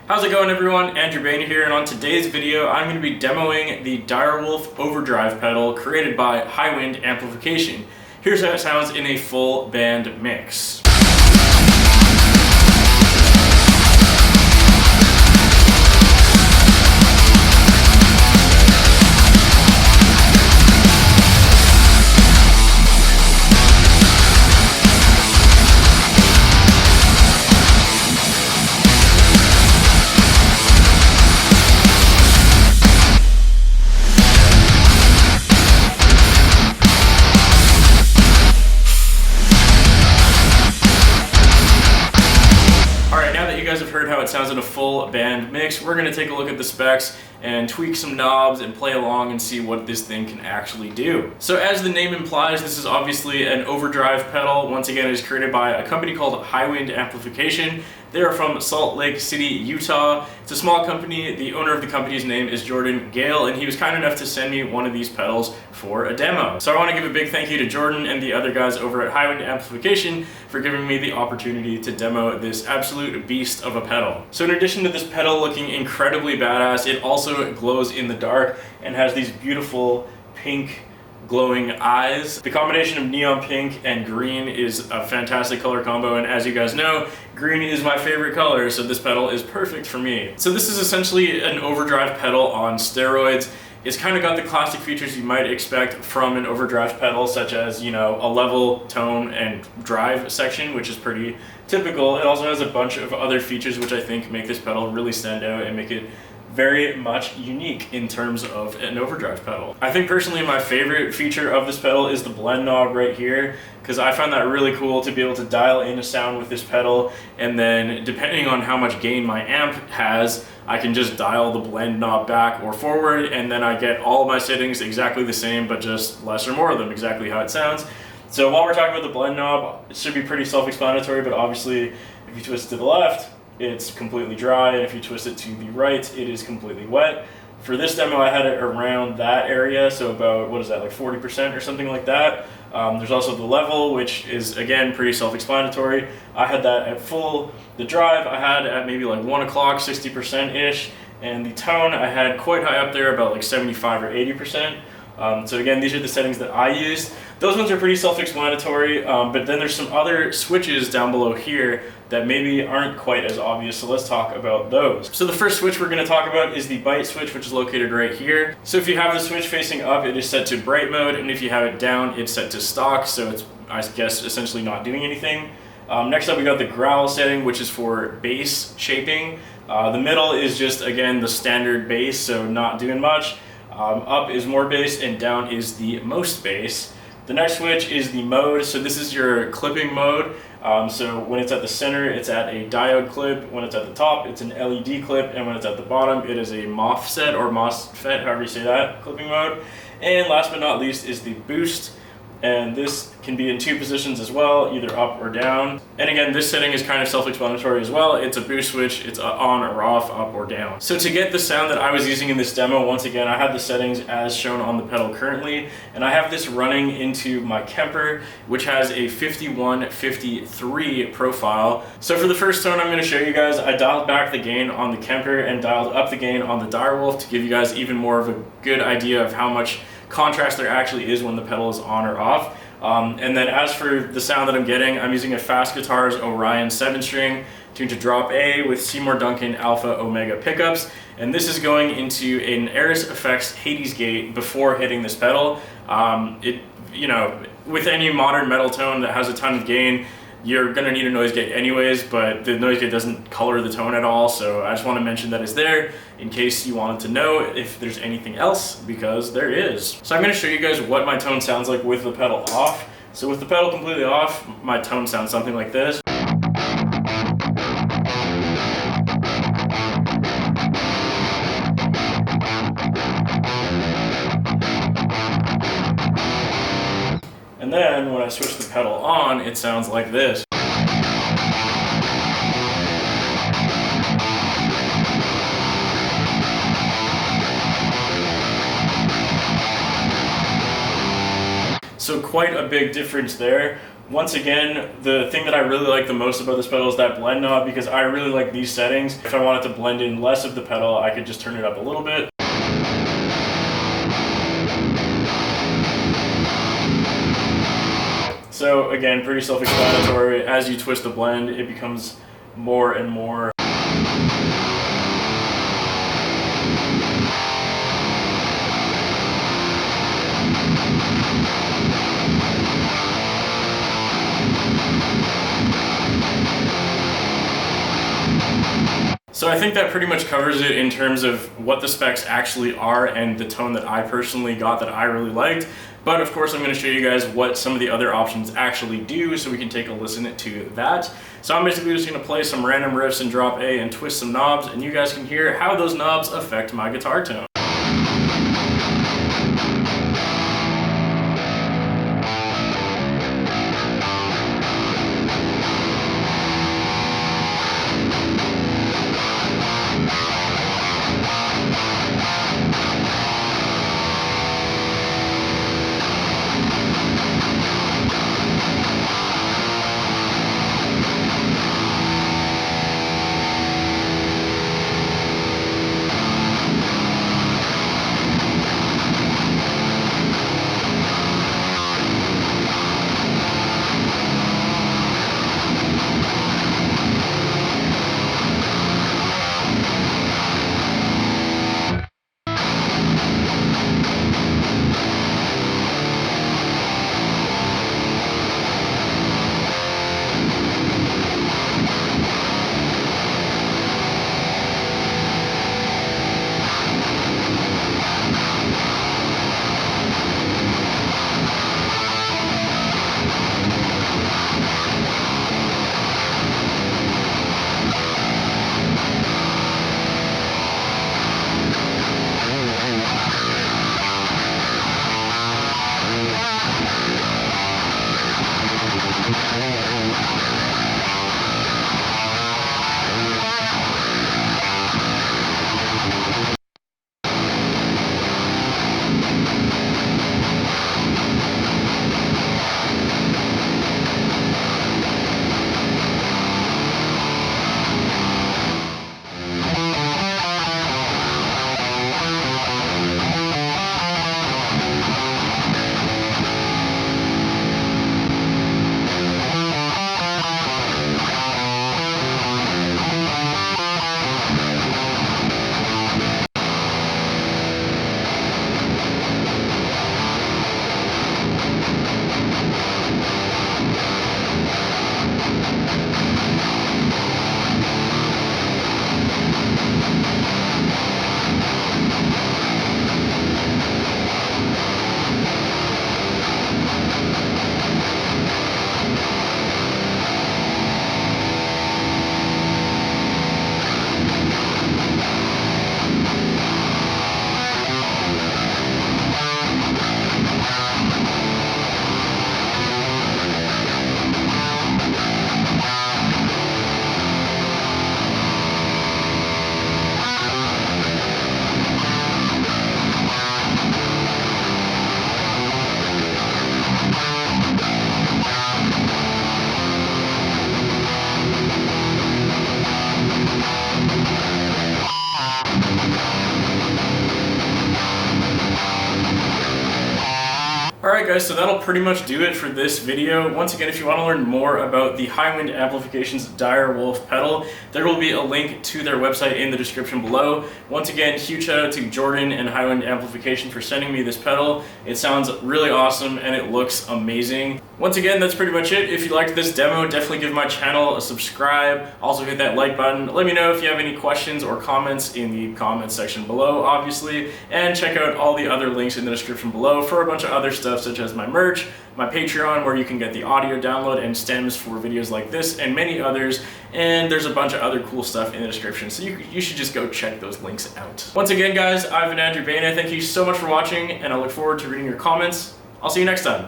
How's it going, everyone? Andrew Baena here, and on today's video I'm going to be demoing the Direwolf Overdrive pedal created by Highwind Amplification. Here's how it sounds in a full band mix. Heard how it sounds in a full band mix, we're going to take a look at the specs and tweak some knobs and play along and see what this thing can actually do. So as the name implies, this is obviously an overdrive pedal. Once again, it is created by a company called Highwind Amplification. They are from Salt Lake City, Utah. It's a small company. The owner of the company's name is Jordan Gale, and he was kind enough to send me one of these pedals for a demo. So I want to give a big thank you to Jordan and the other guys over at Highwind Amplification for giving me the opportunity to demo this absolute beast of a pedal. So in addition to this pedal looking incredibly badass, it also glows in the dark and has these beautiful pink glowing eyes. The combination of neon pink and green is a fantastic color combo, and as you guys know, green is my favorite color, so this pedal is perfect for me. So this is essentially an overdrive pedal on steroids. It's kind of got the classic features you might expect from an overdrive pedal, such as, you know, a level, tone, and drive section, which is pretty typical. It also has a bunch of other features which I think make this pedal really stand out and make it very much unique in terms of an overdrive pedal. I think personally my favorite feature of this pedal is the blend knob right here, because I find that really cool to be able to dial in a sound with this pedal, and then depending on how much gain my amp has, I can just dial the blend knob back or forward, and then I get all of my settings exactly the same, but just less or more of them exactly how it sounds. So while we're talking about the blend knob, it should be pretty self-explanatory, but obviously if you twist to the left, it's completely dry, and if you twist it to the right, it is completely wet. For this demo, I had it around that area, so about, what is that, like 40% or something like that. There's also the level, which is, again, pretty self-explanatory. I had that at full. The drive, I had at maybe like 1 o'clock, 60%-ish, and the tone, I had quite high up there, about like 75 or 80%. So again, these are the settings that I used. Those ones are pretty self-explanatory, but then there's some other switches down below here that maybe aren't quite as obvious, so let's talk about those. So the first switch we're going to talk about is the byte switch, which is located right here. So if you have the switch facing up, it is set to bright mode, and if you have it down, it's set to stock, so it's, I guess, essentially not doing anything. Next up, we got the growl setting, which is for bass shaping. The middle is just, again, the standard bass, so not doing much. Up is more bass, and down is the most bass. The next switch is the mode, so this is your clipping mode. So when it's at the center, it's at a diode clip. When it's at the top, it's an LED clip. And when it's at the bottom, it is a MOSFET or MOSFET, however you say that, clipping mode. And last but not least is the boost. And this can be in 2 positions as well, either up or down. And again, this setting is kind of self-explanatory as well. It's a boost switch, it's on or off, up or down. So to get the sound that I was using in this demo, once again, I have the settings as shown on the pedal currently, and I have this running into my Kemper, which has a 5153 profile. So for the first tone I'm going to show you guys, I dialed back the gain on the Kemper and dialed up the gain on the Direwolf to give you guys even more of a good idea of how much contrast there actually is when the pedal is on or off. And then as for the sound that I'm getting, I'm using a Fast Guitars Orion 7-string tuned to drop A with Seymour Duncan Alpha Omega pickups, and this is going into an Aris Effects Hades gate before hitting this pedal. You know, with any modern metal tone that has a ton of gain, you're gonna need a noise gate anyways, but the noise gate doesn't color the tone at all, so I just want to mention that it's there in case you wanted to know if there's anything else, because there is. So I'm going to show you guys what my tone sounds like with the pedal off. So with the pedal completely off, my tone sounds something like this. And then when I switch the pedal on, it sounds like this. So quite a big difference there. Once again, the thing that I really like the most about this pedal is that blend knob, because I really like these settings. If I wanted to blend in less of the pedal, I could just turn it up a little bit. So again, pretty self-explanatory. As you twist the blend, it becomes more and more. So I think that pretty much covers it in terms of what the specs actually are and the tone that I personally got that I really liked. But of course I'm going to show you guys what some of the other options actually do, so we can take a listen to that. So I'm basically just going to play some random riffs in drop A and twist some knobs, and you guys can hear how those knobs affect my guitar tone. Alright guys, so that'll pretty much do it for this video. Once again, if you want to learn more about the Highwind Amplification's Direwolf pedal, there will be a link to their website in the description below. Once again, huge shout out to Jordan and Highwind Amplification for sending me this pedal. It sounds really awesome and it looks amazing. Once again, that's pretty much it. If you liked this demo, definitely give my channel a subscribe. Also hit that like button. Let me know if you have any questions or comments in the comments section below, obviously. And check out all the other links in the description below for a bunch of other stuff, such as my merch, my Patreon, where you can get the audio download and stems for videos like this and many others. And there's a bunch of other cool stuff in the description, so you should just go check those links out. Once again, guys, I've been Baena. Thank you so much for watching, and I look forward to reading your comments. I'll see you next time.